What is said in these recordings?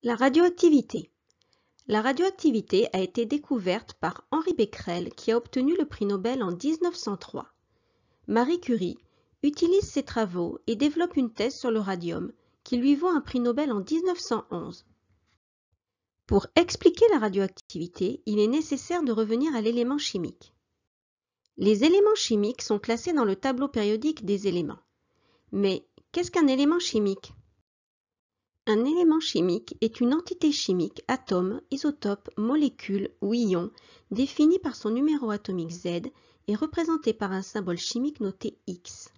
La radioactivité. La radioactivité a été découverte par Henri Becquerel qui a obtenu le prix Nobel en 1903. Marie Curie utilise ses travaux et développe une thèse sur le radium qui lui vaut un prix Nobel en 1911. Pour expliquer la radioactivité, il est nécessaire de revenir à l'élément chimique. Les éléments chimiques sont classés dans le tableau périodique des éléments. Mais qu'est-ce qu'un élément chimique ? Un élément chimique est une entité chimique, atome, isotope, molécule ou ion, définie par son numéro atomique Z et représentée par un symbole chimique noté X.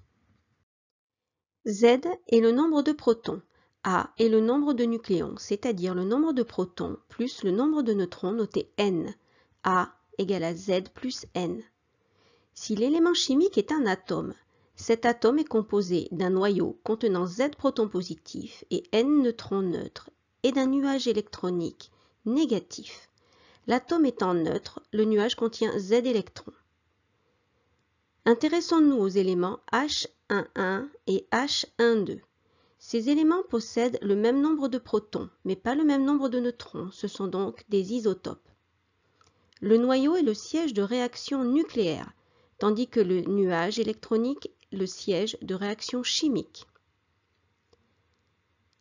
Z est le nombre de protons, A est le nombre de nucléons, c'est-à-dire le nombre de protons plus le nombre de neutrons noté N, A égale à Z plus N. Si l'élément chimique est un atome, cet atome est composé d'un noyau contenant Z protons positifs et N neutrons neutres et d'un nuage électronique négatif. L'atome étant neutre, le nuage contient Z électrons. Intéressons-nous aux éléments H11 et H12. Ces éléments possèdent le même nombre de protons, mais pas le même nombre de neutrons. Ce sont donc des isotopes. Le noyau est le siège de réaction nucléaire, tandis que le nuage électronique est le siège de réaction chimique.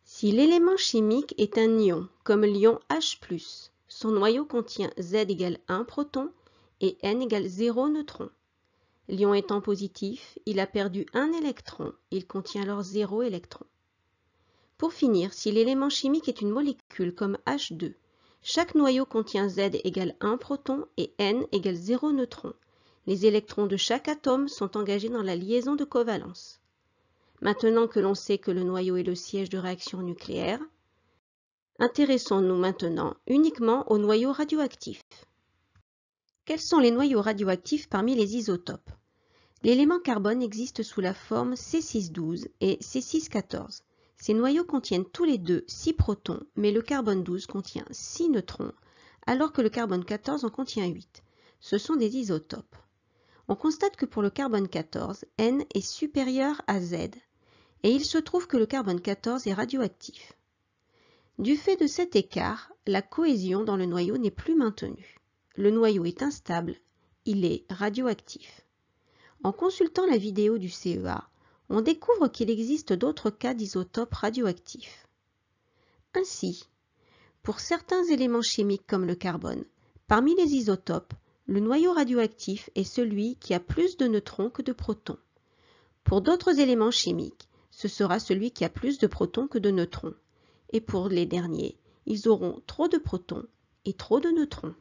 Si l'élément chimique est un ion, comme l'ion H+, son noyau contient Z égale 1 proton et N égale 0 neutron. L'ion étant positif, il a perdu un électron, il contient alors 0 électron. Pour finir, si l'élément chimique est une molécule comme H2, chaque noyau contient Z égale 1 proton et N égale 0 neutron. Les électrons de chaque atome sont engagés dans la liaison de covalence. Maintenant que l'on sait que le noyau est le siège de réaction nucléaire, intéressons-nous maintenant uniquement aux noyaux radioactifs. Quels sont les noyaux radioactifs parmi les isotopes? L'élément carbone existe sous la forme C612 et C614. Ces noyaux contiennent tous les deux 6 protons, mais le carbone 12 contient 6 neutrons, alors que le carbone 14 en contient 8. Ce sont des isotopes. On constate que pour le carbone 14, N est supérieur à Z, et il se trouve que le carbone 14 est radioactif. Du fait de cet écart, la cohésion dans le noyau n'est plus maintenue. Le noyau est instable, il est radioactif. En consultant la vidéo du CEA, on découvre qu'il existe d'autres cas d'isotopes radioactifs. Ainsi, pour certains éléments chimiques comme le carbone, parmi les isotopes, le noyau radioactif est celui qui a plus de neutrons que de protons. Pour d'autres éléments chimiques, ce sera celui qui a plus de protons que de neutrons. Et pour les derniers, ils auront trop de protons et trop de neutrons.